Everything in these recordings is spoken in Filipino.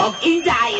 of Inday.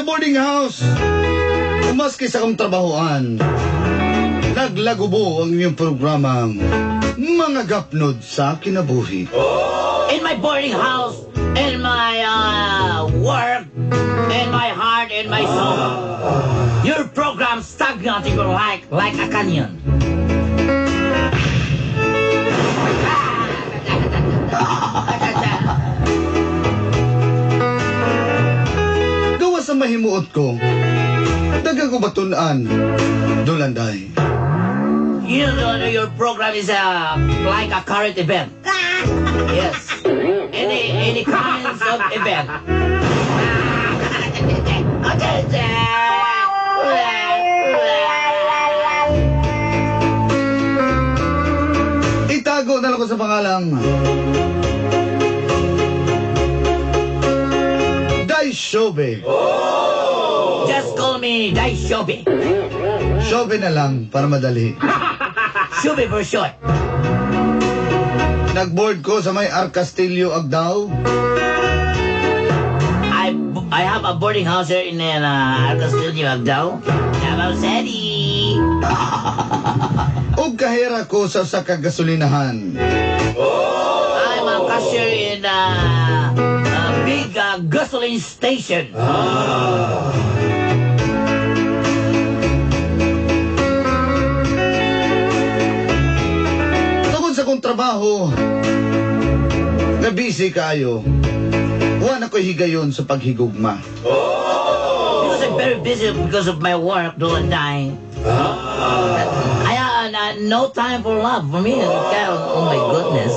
Boarding house, maski sa kong trabahoan, naglagubo ang inyong programang Mga Gapnod sa Kinabuhi. In my boarding house, in my work, in my heart, in my soul, your program stagnating like a canyon. Sa mahimuot ko, dagang ko batunan, Dolanday. You know, your program is like a current event. Yes. Any kinds of event. Itago na lang ko sa pangalang Shobe. Just call me Dai Shobe. Shobe na lang para madali. Shobe for short. Nagboard ko sa may Arcastillo, Agdao. I have a boarding house here in Arcastillo, Agdao. Davao City. Ug kahera ko sa gasolinahan. I'm a cashier in big gasoline station. Tungkol sa kong trabaho, na busy kayo, wala ko'y higayon sa paghigugma. Because I'm very busy because of my work, Dolanday. I have no time for love for me. Oh my goodness.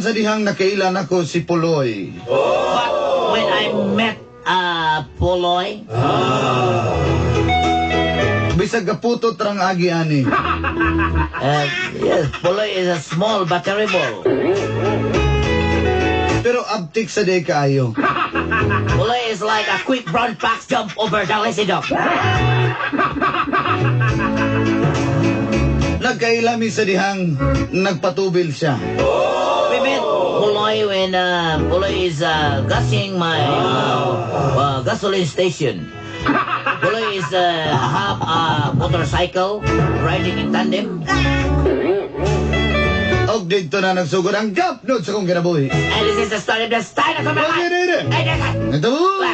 Sa dihang nakailan ako si Puloy. But when I met Puloy, bisag kaputot rang agi ani. Yes, Puloy is a small but terrible. Pero abtik sa day kaayo. Puloy is like a quick brown fox jump over the lazy dog. Nagkailami sa dihang nagpatubil siya. We met Puloy when Puloy is gassing my gasoline station. Puloy is have a motorcycle riding in tandem. Og dito na nagsugod ang Gapnod sa kong kinabuhi. And this is the story of the start of my life. Ito mo!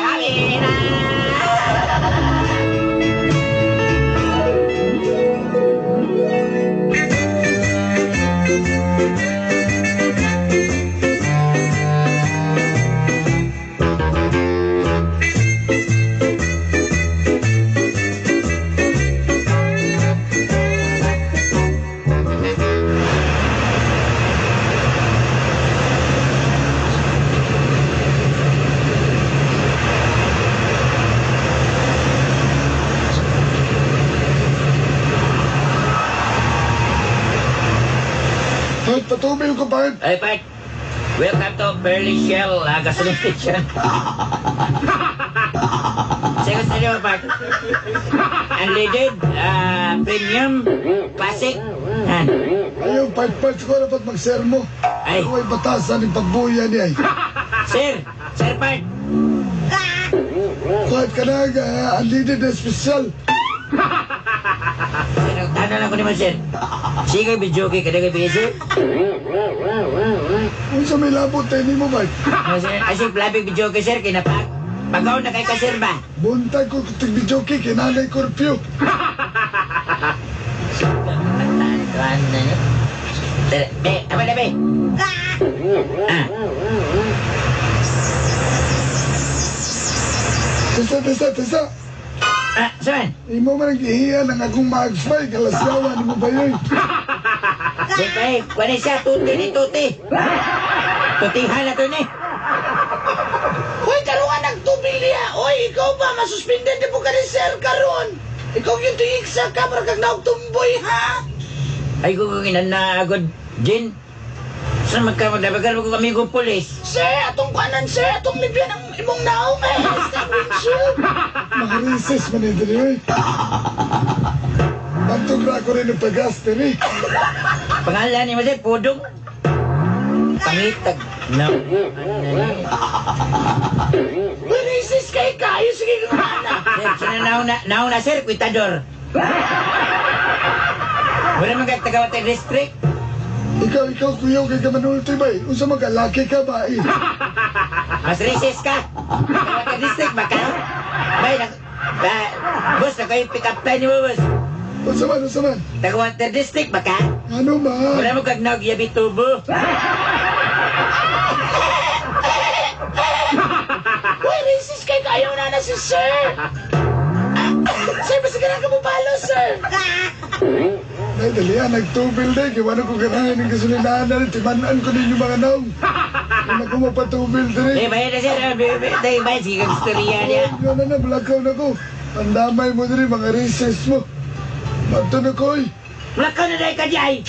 Patubil ko, Bart. Hey, Pat. Welcome to Burley Shell gasoline station. Sige, sige, Pat. Unleaded, premium, classic. Ayaw, Bart, ko dapat magsermo. Ay. Ako ay batasan ng pagbuya niya. Sir, Sir Pat. Kahit ka na, unleaded na espesyal. Tanan ako naman, sir. Sige, bidyoke ka na kay sir. Kung sa may labot, tayo mo, Bart. Asik, labing bidyoke, sir, kinapak. Pagaw na kay ka, sir, ba? Buntay ko kutig bidyoke, kinanay korpyo. Be, apa na, be? Tesa. Saan? Imo man nag-ihiyan ang akong mag-spy. Kalasyawan mo ba yun? Siyempre, kung siya, tuti ni tuti. Tutihan na to ni. Hoy, karuan nagtubil niya. Oy, ikaw ba? Masuspended mo ka ni Sir karon. Ikaw yung tuyik sa kamera kag naugtumboy, ha? Ay, kung inanagod, Jin. Saan magkamadabagal mo kami kong polis? Sir, atong kanan, sir. Atong libyan ang imong naong, eh. Sa windshield. Makarisis man ito niyo eh. Pagtugra ko rin ang pag-aster eh. Pangalan ni Masay, Pudong. Pangitag. No. Marisis kay kayo. Sige, kumana. Sir, nauna, sir, kwitador. Wala man kag Tagawatay District. Ikaw, kuyaw kay ka manulti ba eh. Unsa magalaki ka ba eh. Mas racist ka. Tagawatay District ba ka? Boss, na kayo pick up time mo, boss. Unsa man. Tagawatay District ba ka? Ano ba? Wala mo kag nagyabi tubo. Uy, racist kay kayo na si sir. Sir, basta ka mo palo, sir. Ay, dalihan, nagtubil na eh. Kiwan ko ganahin ng gasolinahan. Timanan ko ninyo mga naong. Kung ako mapatubil na eh. Bayan na, sir. Bayan, sige kang storya niya. Yan na, blackout na ko. Ang damay mo din mga recess mo. Mato na ko eh. Wala ka na dahil ka diyay.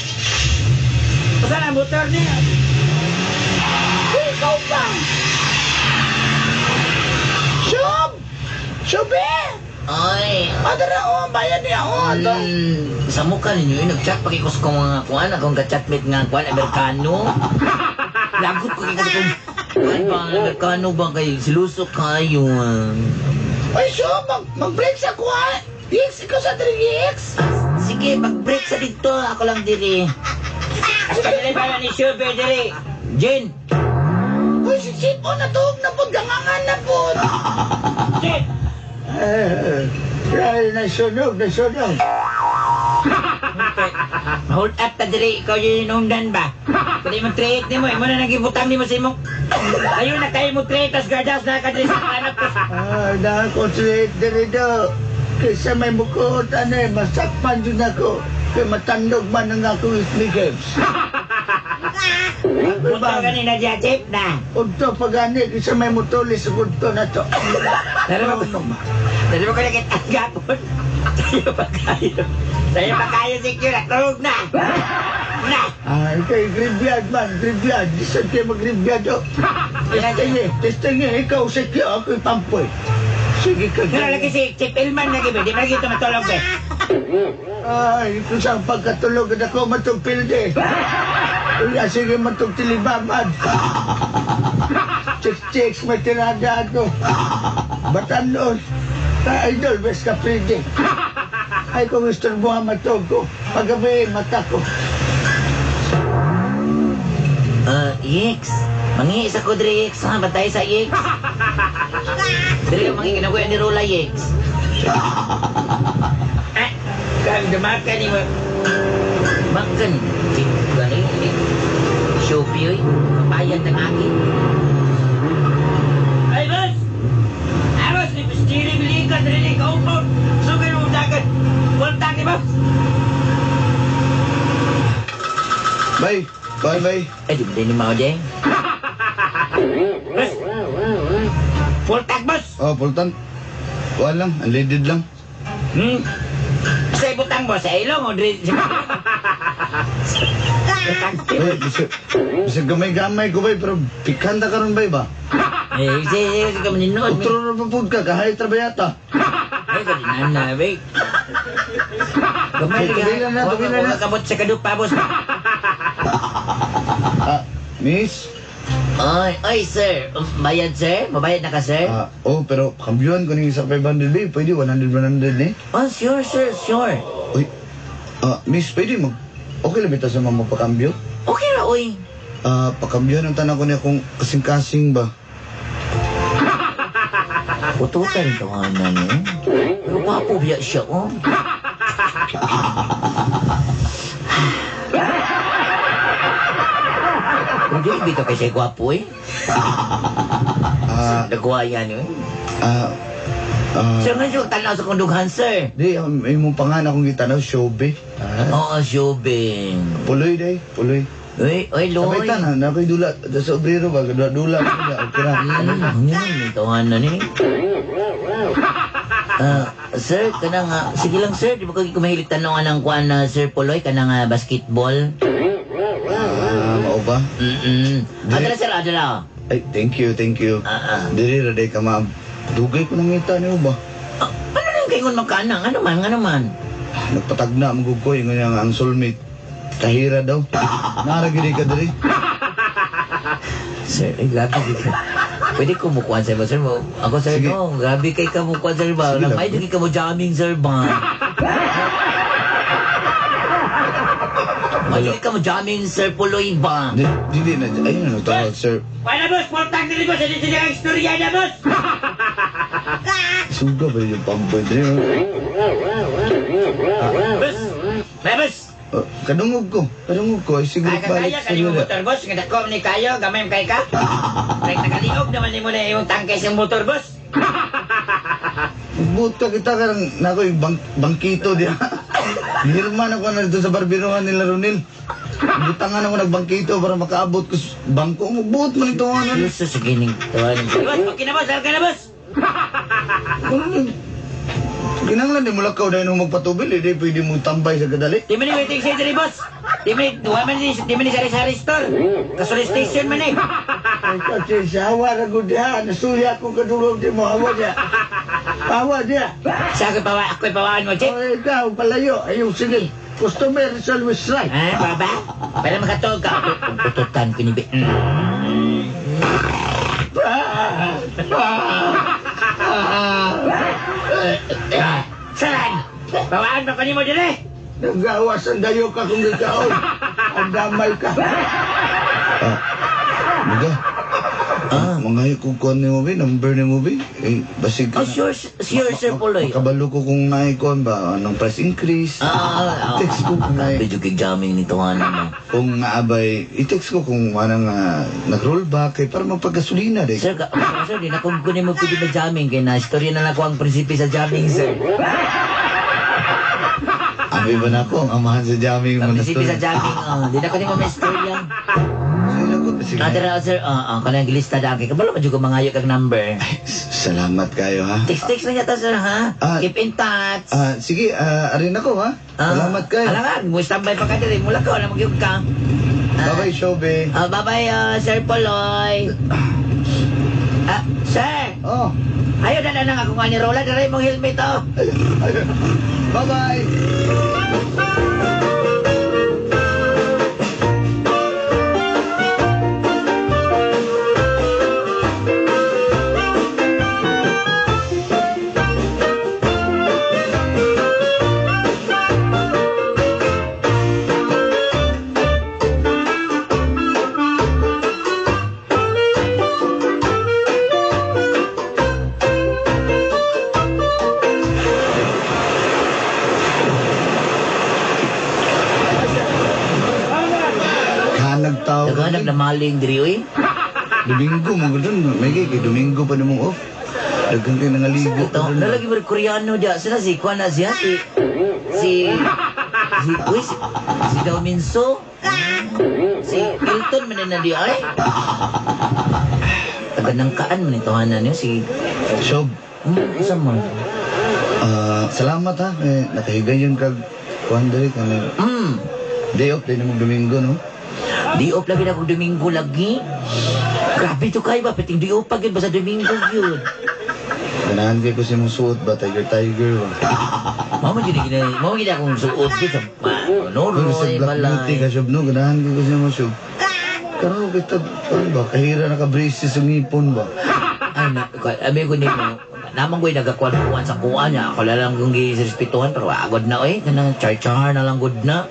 Saan ang motor niya? Uy, ikaw ba? Shobe! Ay. Madara o, ang bayan niya o. Sa mukha ninyo, nag-chat pakikos ko mga kuwan, akong ka-chatmate nga kuwan, Amerikano. Lagot ko kasi kung, kuwan ba, Amerikano ba kayo, silusok kayo. Uy, Shobe, mag-break sa kuha. X, ikaw sa 3X. Sige, mag-break sa dito, ako lang diri. Pagdali ba ni Shuber diri? Jen! Uy, si Chip o, natuog na po, gangangan na po. Chip! Nasunog. Hold up ta diri, ikaw yung inundan ba? Kung mo treat ni mo, imo na nagibutang ni mo sa imong. Ayun na kayo mo treat, tas gardas na ka diri sa anak ko. Nakakonsulate diri do. Kaysa may mukot, masakpan dyan ako. Kaya matandog man ang akong sneakers. Punto kanina dyan, Chip na. Unto pagani, kaysa may mutulis sa kunto na to. Dali mo ko nakit ang gapon. Sa'yo pa kayo secure, natulog na. Kay graveyard man, graveyard. Disan kayo mag-graveyard o. Testing ikaw secure, ako ipampoy. Sige ka. Pero lagi si Chip Ilman lagi ba? Di ba lagi ito matulog ba? Ay, kung saan pagkatulog na ako matugpil di. Sige matugtilibaman. Chicks, may tinada ako. Batanon. Idol, best ka pwede. Ay, kung gusto mo matog ko, pagabi mata ko. Yeks. Mangi isa ko diri, Yeks. Ha? Batay sa Yeks. Diri, mangi kinakuya ni Rola, Yeks. Kang damakan ni mo. Makan. Gano'n yun. Shopee yun. Kapayad ng akin. Ay, boss! Ay, boss! May pastiri, bili ka. Dali, ikaw po. Sugay mo dagat. Puntak ni boss. Bay. Ay, di ba din ni Mao Deng? Boss! Full tag, boss! Oh, pultan. Kuha lang, unleaded lang. Sa ibutang boss, sa ilong o drin? Eh, bisag gamay-gamay ko bay, pero pikanda ka ron bay ba? Sige ka maninood. Utro na mapud ka, kahay trabayata. Ay, kadinan na, bay. Gamay Tubilan na. Huwag kabot sa kadupa, boss. Miss? Ay, sir. Bayad, sir? Mabayad na ka, sir? Pero kambyuhan ko ng isa 500 eh. Pwede 100 eh. Sure, sir, sure. Uy, miss, pwede mo? Okay lang bita sa mga magpakambyo? Okay ra, uy. Pakambyohan ang tanang ko niya kung kasing-kasing ba? Ututan ito nga na niyo. Pero papo biya siya, oh. Hindi, bito kasi gwapo, eh. Nagwaya niyo, eh. Sir, nga siya tanaw sa kondughan, sir. Di, may mong pangalan akong gitanaw, Shobe. Oo, Shobing. Puloy, day, puloy. Uy, Sabay Loy. tanan, nako'y dula. Sa obrero ba, dula ko na. Okay na. Ngayon, ito nga na ni. Sir, kana nga, sige lang sir, di ba kayo kumahilig tanong ng kuan na Sir Puloy, kana nga basketball? Mao ba? Adala sir, adala. Ay, thank you, thank you. Diri, raday ka ma'am. Dugay ko nang ngita niyo ba? Ano nang kayo magkanang? Ano man, nga naman? Nagpatagna, magugoy, nga ang soulmate. Kahira daw. Naragiri ka diri. Sir, ay grabe ka. Pwede ko mukuhan sir ba, sir mo? Ako sir, Sige. no, grabe kay ka mukuhan sir ba? Sige lang. May dagi ka mo jamming sir ba? May dagi ka mo jamming sir Puloy ba? Dili na, ayun na, tawag, sir. Wala boss, portang dili boss, hindi siya ang istorya na boss! Suga ba yung pampoy diri? Boss! May boss! Kadungog ko. Ay siguro Kaya balik kanimo motor boss, nga dako ni kayo, gamay kay ka. Kay tagaliog naman nimo na imong tangke sa motor boss. Buto kita karang nako'y bangkito diya. Hirman ako na dito sa barbirohan nila Ronil. Butangan ako nagbangkito para makaabot ko sa bangko. Buot man ito ano. Jesus, sige ning tawanin. Boss, okay na boss, okay na boss. Kinanglan di mo lakaw dahil nung magpatubil, hindi pwede mo tambay sa kadali. Di man ni waiting sa diri boss. Di man ni sari-sari store. Kasuli station man eh. Ay kasi sa hawa na gudya, nasuya ko kadulog di mo hawa diya. Hawa diya. Sa ako'y pawaan mo, Chick. O ikaw, palayo. Ayun, sige. Customer is always right. Baba? Para makatog ka. Pututan ko ni Be. Saran! Pawaan mo ko ni mo dire. Nagawas ang dayo ka kung ikaon. Ang damay ka. Mga. Mga kukuhan ni mo ba? Number ni mo ba? Eh, basig ka. Sure, Sir Puloy. Makabalo ko kung naikuhan ba? Anong price increase? I-text ko kung na Medyo kig-jamming nito nga naman. kung naabay, i-text ko kung anong nag-rollback para magpagasolina din. Sir, sir, di na kung kunin mo pwede ba jamming? Kaya na, istorya na ako ang prinsipe sa jamming, sir. Abi ba na ako? Ang amahan sa jamming Ang mo na prinsipe sa story. jamming, di na kunin mo may istorya. Sige. Dara, sir, kanang gilista daan kay kabalo pa juga mangayo kag number. Salamat kayo ha. Text na yata, sir, ha? Keep in touch. Sige, arin ako ha. Salamat kayo. Alangan, mo standby pa ka diri. Mula ka, wala magyug ka. Bye-bye, Shobe. Bye-bye, Sir Poloy. Sir! Oh, Ayaw na lang ako nga ni Rola. Dara mong helmet, oh. bye-bye. Nagtawag. Naghanap na maling diri, oy. Domingo, mga doon. May kay Domingo pa namang off. Dagang kayo nangaligo. Ito, nalagi mo rin Koreano diya. Sila si Kwan na siya, si Gao Minso. Si Hilton man na di ay. Taganangkaan man ito hanan niyo si Shob, isa mo. salamat ha. Nakahigayon kag kuhan dali ka na. Day off, day namang Domingo, no? Di off lagi na kong Domingo lagi. Grabe to kayo ba? Pating di off pag yun ba sa Domingo yun? Ganahan kayo ko siya mong suot ba? Tiger ba? Mama gina akong suot ko sa Pero sa Noroy, Black Beauty ka, balay. Shob, no? Ganahan kayo ko siya mong Shob. Karoon kita, ano ba? Kahira naka-braces sa ngipon ba? Abi ko nito, naman ko'y nagakuan sa kuha niya. Ako lang kong gisirespituhan, pero agod na eh. Kanang char-char na lang good na.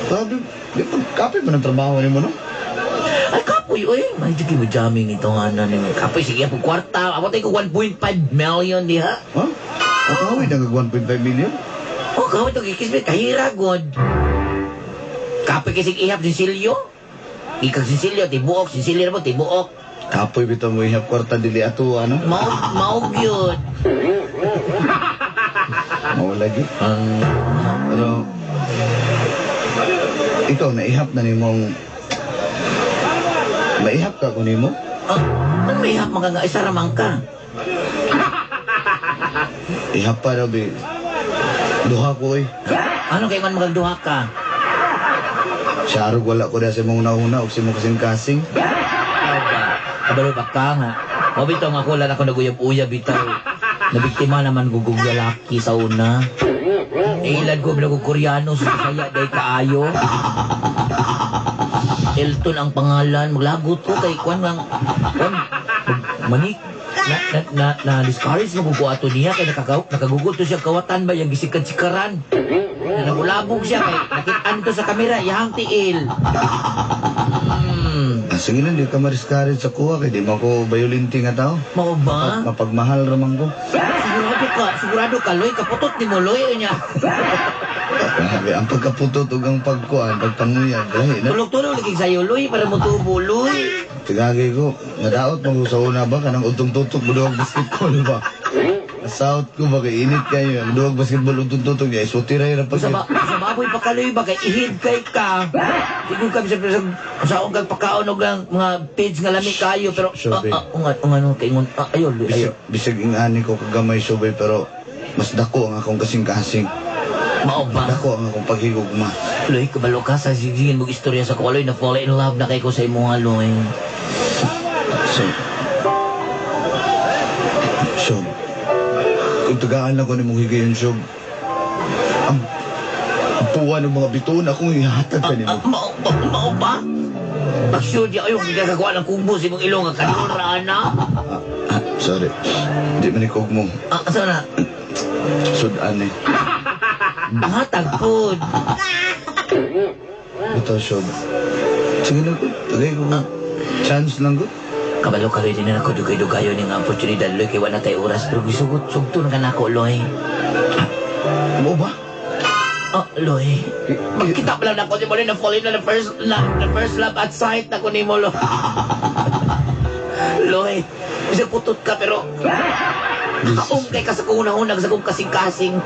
Sabi, kape ba ng trabaho niyo mo, no? Ay, kapoy, oy. May digi mo jamming nito nga na naman. Kapoy, sige, ako kwarta. Ako tayo ko 1.5 million, di ha? Ha? Ako kawin, nagag 1.5 million? Oh, kawin ito, kikisbit, kahira, god. Kapoy, kisig ihap, sinsilyo. Ikag sinsilyo, tibuok, sinsilyo mo, tibuok. Kapoy bitaw mo ihap kwarta dili ato ano? Maog yun. Mao lagi. Pero ikaw naihap na nimong maihap ka ko nimo? Ano may hap mga isa ramang ka? Ihap pa daw bi. Duha ko eh. Ano kayo man magduha ka? Siya arog wala ko na sa mong nauna o si mong kasing-kasing. Kabalo pa ka nga. Mabitaw nga kulan ako naguyab-uyab bitaw. Nabiktima naman gugong lalaki sa una. Ilan ko binagong Koreano sa saya day kaayo. Elton ang pangalan. Maglagot ko kay Kwan lang. Manik. Na discourage na buko ato niya kay nakagugot to siya kawatan ba yung gisikan-sikaran. Nagulabog siya kay nakitaan to sa kamera yahang tiil. Sige na, di ka ma-discourage sa kuha kay di mo ko violinti nga tao. Mao ba? Mapagmahal ramang ko. Sigurado ka, Loy. Kaputot ni mo, Loy. Niya. Grabe, ang pagkaputot ug ang pagkuan, pagpanguyag, lahi na. Tulog-tulog lagi sa'yo, Loy, para mo tubo, Loy. Tigagay ko, nadaot mo sa una ba, kanang utong-tutok, buduwag basketball ba? Nasaot ko ba, kay init kayo, ang buduwag basketball, utong-tutok niya, isutiray na pag... Sa baboy pa ka, Loy, ba, kay ihid kay ka. Tigong kami sa ungkag pagkaon og lang mga page nga lami kayo, pero... Ungan, kaingon, ayun, Loy, ayun. Bisag ingani ko kagamay subay, pero mas dako ang akong kasing-kasing. Mao ba? Dako ang akong paghigugma. Loy, kabalo ka sa sigingin mong istorya sa ko, Loy, na fall in love na kay ko sa imo nga, Loy. Sob, kung tagaan lang ko ni mong higayon, Sob, ang puwa ng mga bituon akong ihatag ka nimo. Mao ba? Pagsyo di ayong gagagawa ng kubo sa imong ilong ang kanura na. Sorry. Di man ikog mo. Asa na? Sudan eh. Hatag po. Ito, Sob. Sige lang ko. Tagay ko. Chance lang ko. Kabalo ka rin din ako dugay-dugayo ng opportunity, Loy, kay wala tayo oras, pero gisugot, sugto na ka na ako, Loy. Mo ba? Loy. Magkita pa lang ako, di mo rin na-fall in na the first love at sight na ko ni mo, Loy. Loy, bisa putot ka, pero nakaum kay ka sa kunang-unang sa kong kasing-kasing.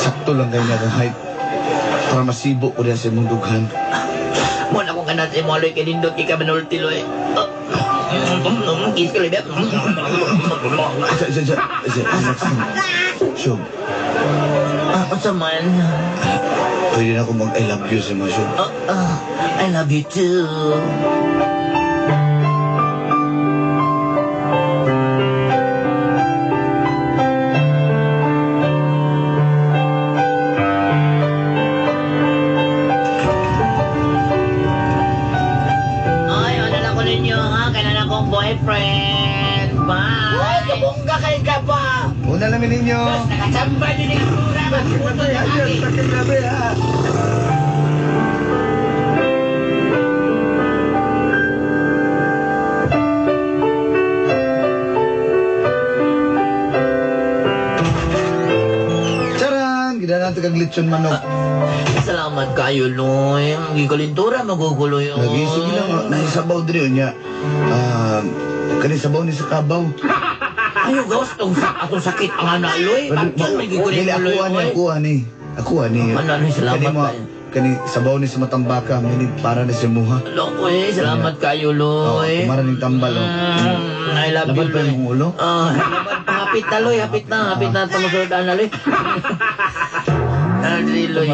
Sakto lang kayo na ng height para masibo ko rin sa mong dughan. Muna akong kanat sa mo, Loy, kay nindot kay ka manulti, Loy. Kiss ko, Loy. Sob. Asa man? Pwede na ako mag-I love you sa mga Sob. I love you too. Boyfriend, bye! Uy, kabungga kayo ka ba? Una namin ninyo. Tapos nakachamba din yung pura, magpupunto na kami. Sakit grabe ha. Charan! Gina natin kag lechon manok. Salamat kayo, Loy. Gikalintura, magugulo yun. Nagising lang, nahisabaw din niya. Kanisabaw ni sa kabaw. Ayaw, gawas atong sakit ang ana, Loy. Atong nagigulin mo, Loy. Ako ani. Ano, salamat kayo. Kani sabaw ni sa matambaka, minit para ni si Muha. Loy, salamat kayo, Loy. Kumara ning tambal, I love you, Laban pa Loy. yung ulo? Laban pa. Hapit na, Loy. Hapit na. Tumusuldan na, Loy. Loy.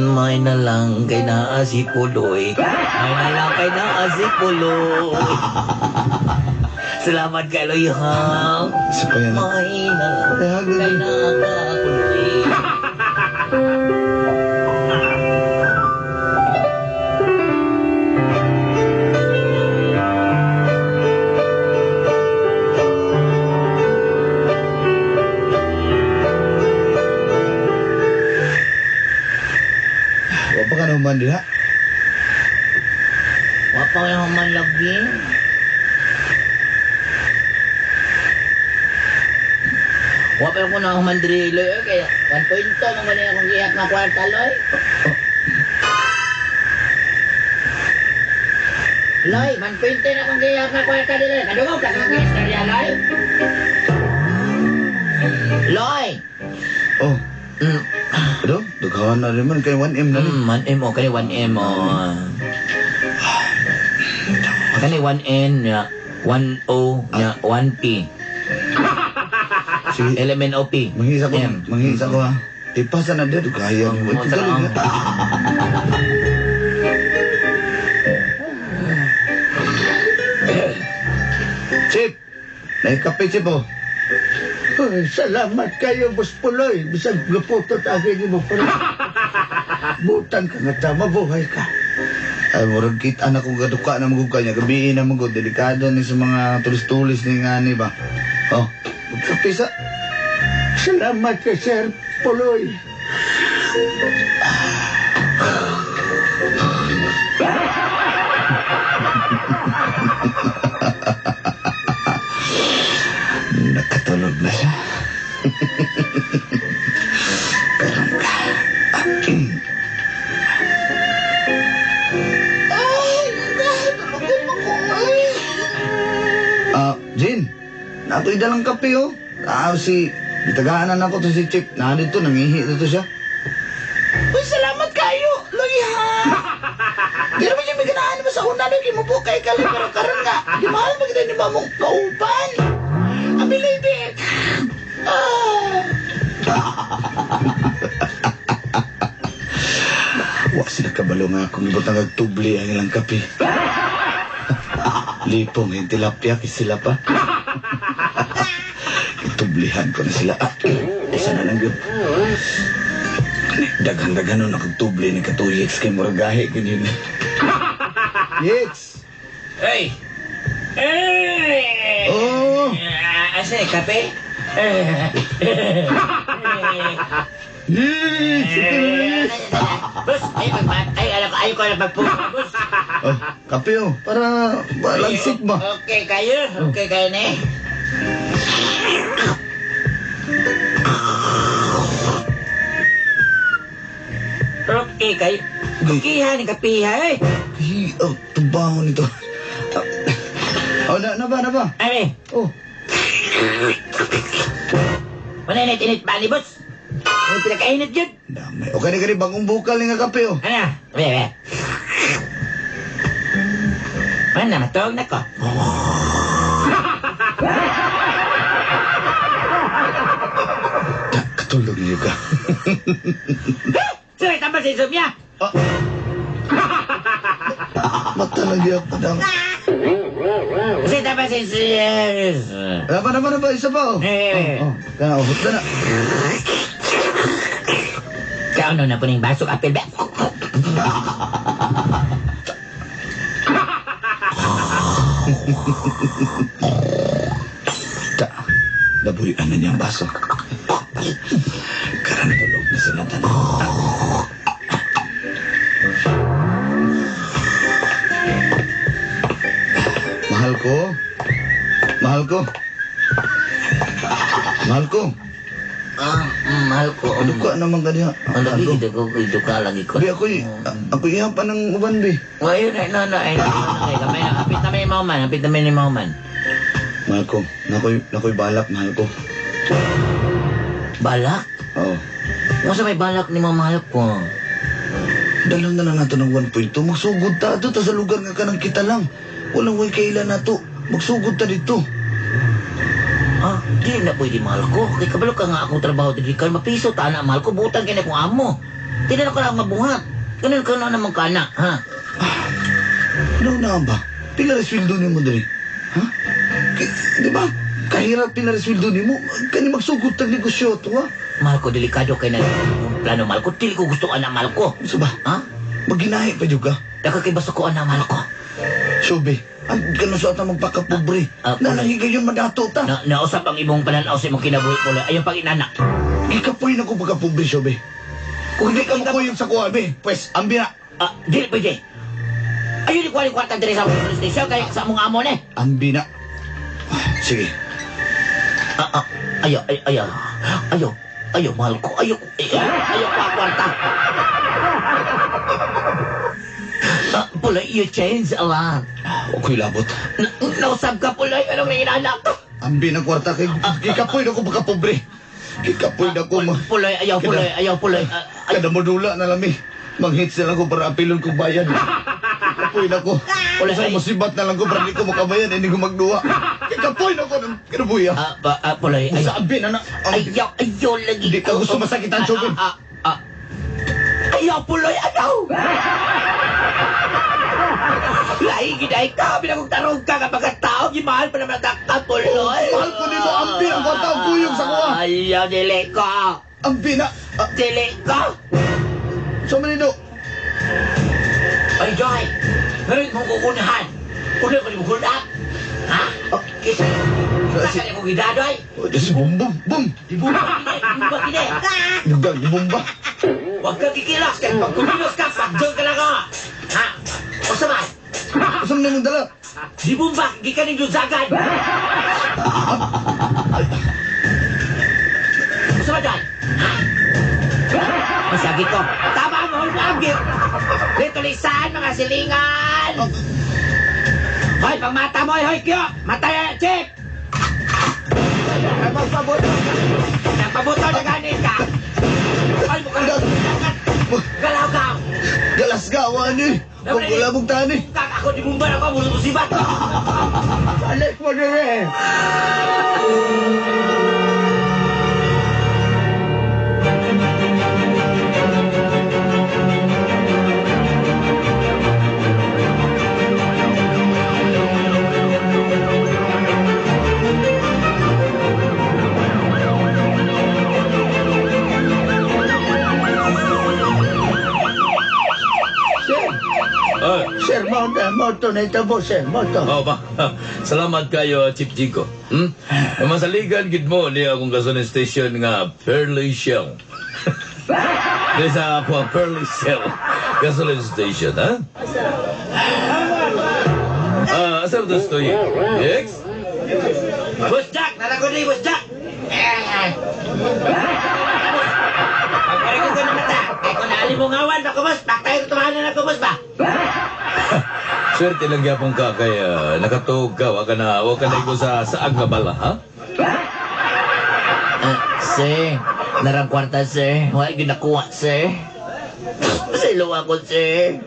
May na lang kay naasipo, Loy. May na lang kay naasipo, Loy. Salamat kay Loy, ha? Isa pa yan. May na lang kay naasipo, Loy. Wapa ka naman diha? Wapa ka naman lagi. Wapa ko na naman diri, Loy. Kaya 1.2 naman niya akong giyak na kwarta, Loy. Loy, man 20 na kung giyak na kwarta dili. Kadungog ka kang istorya, Loy. Loy! Oh, Mm. ano? Daghan na rin man kay 1M na rin. 1M o, kani 1M o. Kani 1N, 1O, 1P. Sige, Element OP. manghisa ko, M. manghisa ko ha. Tipasa na dito, kaya mo. Ito galing na. Chip! Naikape, Chip, oh. Ay, salamat kayo, Boss Puloy. Bisag gaputot agay mo pala. Butan ka nga ta, mabuhay ka. Ay, murag kita na kung gaduka na magugka niya. Gabiin na magod. Delikado ni sa mga tulis-tulis ni nga ni ba. Oh, magkape sa. Salamat kay Sir Puloy. Nakatulog na siya. Karoon ka. Jin, nato'y dalang kape, oh. Itagaanan ako to si Chip. Nandito, nangihi dito siya. Uy, salamat kayo, Loy ha. Di naman siya may ganahan naman sa una nung kimupo kay Kali. Pero karon nga, di mahal mo kita ni mamong kauban. Abilibit. Wa sila kabalo nga kung ibutang agtubli ang ilang kape. Lipong yung tilapia sila pa. Itublihan ko na sila. Isa na lang yun. Dagan-dagan nun nakagtubli ni Katuyix kay Muragahe. Ganyan. Yix! Hey! Hey! Oh! Asa yung kape? Yix! Bus, ay ko na magpunta, bus. Oh, kape oh. Para balansik ba? Okay kayo? Okay kayo na eh. Okay kayo. Okay ha, ni kape ha eh. Ay, oh, tubaho nito. Oh, na ba? Ay, Oh, maninit-init ba ni bus? Ano pinakainit yun? damay. O kani bagong bukal nga kape oh. Ano? Bebe. Ano, matawag na ko. Katulog niyo ka. Sir, tambal si Sumya. Mata lagi ako daw. Sir, tambal si Sumya. Ano ba? Isa pa oh. Oh, kana uhot na. Kauno na po ning baso apel ba? Nabuhian na niya ang baso. Karan tulog na sila tanan. Mahal ko. Mahal ko. Mahal ko. Mahal ko. Ano ka naman ka niya? Ang lagi ito ka lagi ko. Bi, ako iyapan ng uban, Bi. Ngayon ay nanay. Kamay na kapit namin ni Mauman. Mahal ko. Nakoy balak, mahal ko. Balak? Oo. Kung sa may balak ni mahal ko. Dalang na lang nato ng 1.2. Magsugod ta ato ta sa lugar nga kanang kita lang. Walang way kailan nato. Magsugod ta dito. Di na pwede mahal ko. Kay kabalo ka nga akong trabaho dito. Kaya mapiso ta na mahal ko. Butan kaya kong amo. Di na ka lang mabuhat. Ganun ka na naman ka na, ha? Ano na ba? Pila resweldo ni mo dali? Ha? Di ba? Kahirap pila resweldo ni mo. Kani magsugod tag negosyo to, ha? Mahal ko, delikado kay na yung plano mahal ko. Dili ko gusto anak mahal ko. Isa ba? Ha? Maginahi pa juga. Nakakibasa ko anak mahal ko. Sobe, ang ganun sa ata magpakapobre. Nanahigay yun madato ta. Nausap ang imong pananaw sa imong kinabuhi ko. Ayun pang inanak. Ikapoy na ko pagkapobre, Sobe. Kung hindi ka makuha sa kuha, be, pues, ambi na. Dili pwede. Ayun yung kwali-kwarta diri sa police station. Kaya sa mong amo ne. Ambi na. Sige. Ayaw, mahal ko. Ayaw pa kwarta. Puloy, you changed a lot. Ako'y labot. Nausap ka, Puloy. Anong nanginaanak? Ambi ng kwarta kay kikapoy na ko pagkapobre. Kikapoy na ko Puloy, ayaw, Puloy. Ayaw, Puloy. kada modula na lami. Manghits na lang ko para apilon ko bayan. Kikapoy na ko. Wala sa musibat na lang ko para di ko makabayan, hindi ko magduwa. Kikapoy na ko ng kinabuya. Puloy, ayaw. Sa ambi na na. Ayaw lagi. Hindi ka gusto masakitan, Chobin. Ayaw, Puloy, ayaw. Lahi, ginay ka. Binagong tarong ka kapag tao. Gimahal pa naman ka, Puloy. Mahal ko nito, ambi ang kwarta ang kuyog sa kuha. Ayaw, dili ko. Ambi na. Dili ko. So manino. Ay, Joy. Ngayon mong kukunahan. Kunin ko ni Bukulak. Ha? Kasi, saan ka kong gidadoy? Si Bum. Di bumba kine. Nagdag ni Bumba. Huwag kang kikilos. Kahit pag kumilos ka, pag-joy ka lang ako. Ha? O saman? Usam na mong dala. Di bumba, di ka ning dunsagan. O saman, Joy? Ha? Masagit ko. Tama mo, hulpagit. Dito lisan, mga silingan. Hoy, pang mata mo, hoy, Kyo. Mata, Chip. Nagpabuto na ganit ka. Hoy, mukhang galaw ka. Galasgawa ni. Kung wala mong tani. Ako di bumba ako, mulut musibat. Balik mo na rin. Sir, moto na ito po, sir. Moto. Oh, ba. Salamat kayo, Chief Chico. Masaligan gid mo ni akong gasoline station nga Pearly Shell. Kaya sa ako ang Pearly Shell gasoline station, ha? Asa ito story? Yes? Bus Jack, narago ni Bus Jack. Pagkari ko na mata. Ay, kung naalimungawan ako, boss. Paktay ko tumahanan ako, boss ba? Swerte lang yapon ka kaya nakatuog ka. Wag ka na ikaw sa saag nga bala, ha? Sir, narang kwarta, sir. Wala ginakuha, sir. Sa ilo ako, sir.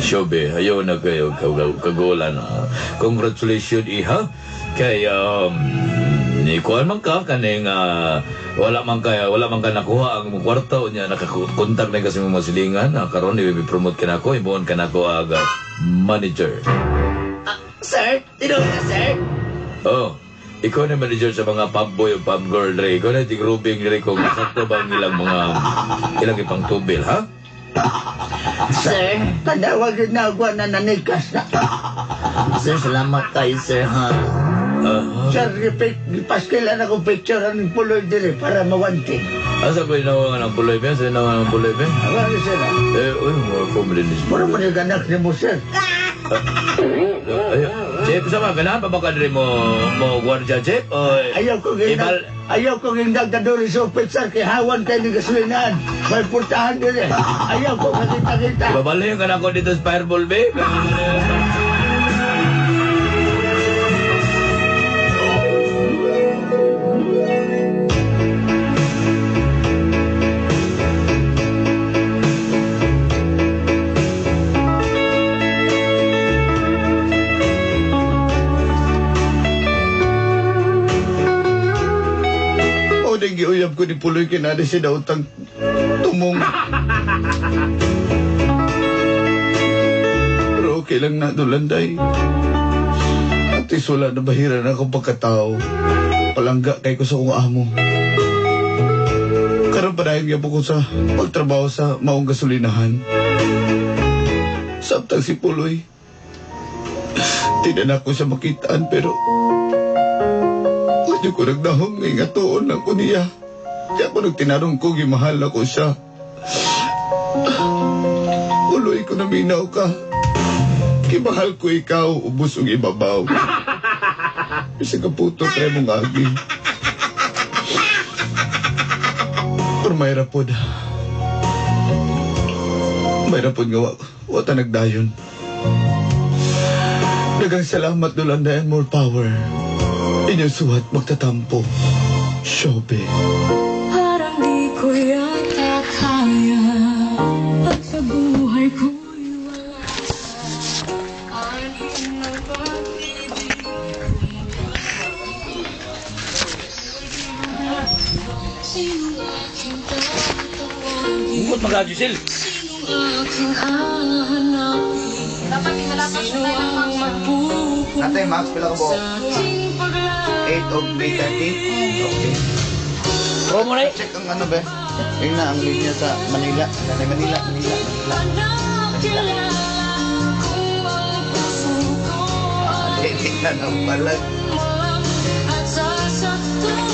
Shobe, ayaw na kayo kagulan. Congratulations, iha. Kaya, ikuan man ka kaning wala man ka nakuha ang kwarta o niya nakakontak na kasi mga masilingan karon i-promote ka na ako ibuon ka na ako aga manager. Sir, tinawag ka, sir? Oh, ikaw na manager sa mga pub boy o pub girl re. Ikaw na tigrubing re kung sakto ba ang ilang ipang tubil, ha? Sir, Tandawag yun na ako na nanikas na. sir, salamat kayo, sir, ha? Sir, gipaskilan ako picture ng puloy dire para mawanti. Asa ko inawangan ng puloy ba? Sa inawangan ng puloy ba? Awari sir. Uy, mga kumilinis mo. Mura mo ni ganak ni mo sir. Chip, sama ka na? Papakadri mo gwardya, Chip? O, Ayaw ko yung nagdadori sa pizza kay hawan kayo ni gasolinan. May purtahan dire. Ayaw ko makita-kita. babalayan ka na ako dito sa Fireball, babe. O, nagiuyab ko ni puloy kinada siya na utang tumong. Pero okay lang na dulanday. At isula na bahira na akong pagkatao. Palangga kay ko sa kong amo. Karon padayon nga po ko sa pagtrabaho sa maong gasolinahan. Samtang si Puloy. Tinan ako siya makitaan pero hindi ko nagdahong ngay nga tuon lang ko niya. Kaya ako nagtinarong ko, gimahal ako siya. Puloy ko na minaw ka. Gimahal ko ikaw, ubos ang ibabaw. Isa ka puto, try mong agi. Pero mayra po nga Wata nagdayon. Dagang salamat Yolanda and more power. Inyong suhat magtatampo. Shobe. Parang di ko yata kaya pag sa buhay ko'y wala anin ng pag-ibig sinong aking tatawagin, Bukod mag-Gisel. sinong aking hahanapin, Dapat inalapas sino na ng ang magpupunta Natay, Max, pila ka buhok? sa ating paglalakbay. 8 of May 13. Okay. Promo na eh. Check ang ano ba? Yung na ang linya sa Manila. Nanay Manila. Tingnan ang balag. At sasaktan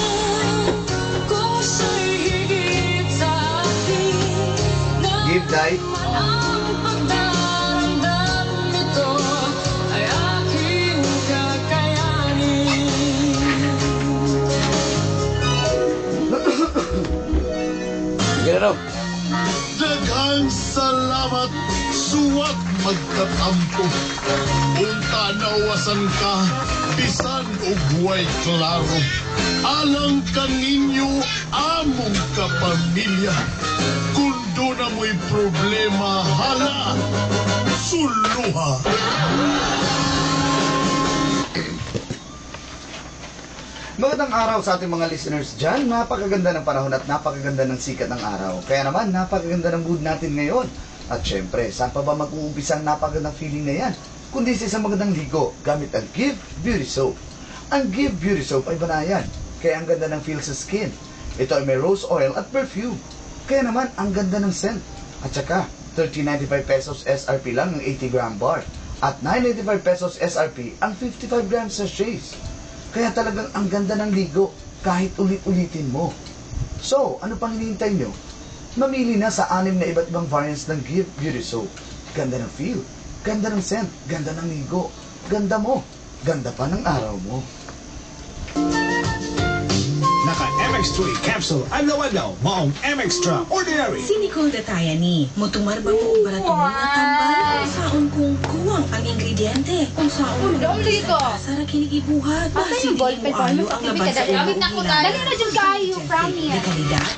kung siya'y higit sa akin. Give, die. Ang pagdaramdam nito ay aking kakayanin. Sige na raw. Daghang salamat, suwat magkatampo. Unta nawasan ka, bisan og buhay klaro. Alang kaninyo, among kapamilya. Kung doon na mo'y problema, hala, suluha. Magandang araw sa ating mga listeners dyan. Napakaganda ng panahon at napakaganda ng sikat ng araw. Kaya naman, napakaganda ng mood natin ngayon. At syempre, saan pa ba mag-uumpisa ang napakagandang feeling na yan? Kundi sa isang magandang ligo gamit ang Give Beauty Soap. Ang Give Beauty Soap ay banayan, kaya ang ganda ng feel sa skin. Ito ay may rose oil at perfume. Kaya naman, ang ganda ng scent. At saka, 13.95 pesos SRP lang ang 80-gram bar. At 9.95 pesos SRP ang 55 grams sachets. Kaya talagang ang ganda ng ligo kahit ulit-ulitin mo. So, ano pang hinihintay nyo? Mamili na sa 6 na iba't ibang variants ng Give Beauty Soap. Ganda ng feel, ganda ng scent, ganda ng ligo, ganda mo, ganda pa ng araw mo. Naka MX3 capsule adlaw-adlaw maong MXtra ordinary. Si Nicole Dataya ni, mutumar ba mo og baraton nga tambal? Saon kung kuwang ang ingrediente? Kung saon Dom dito. Sa kinigibuhat. Asa yung ballpen para mas ang activity laban ka sa dali. ulo Awit na ko ug ta. Dali na dyan kayo from Di here. kalidad,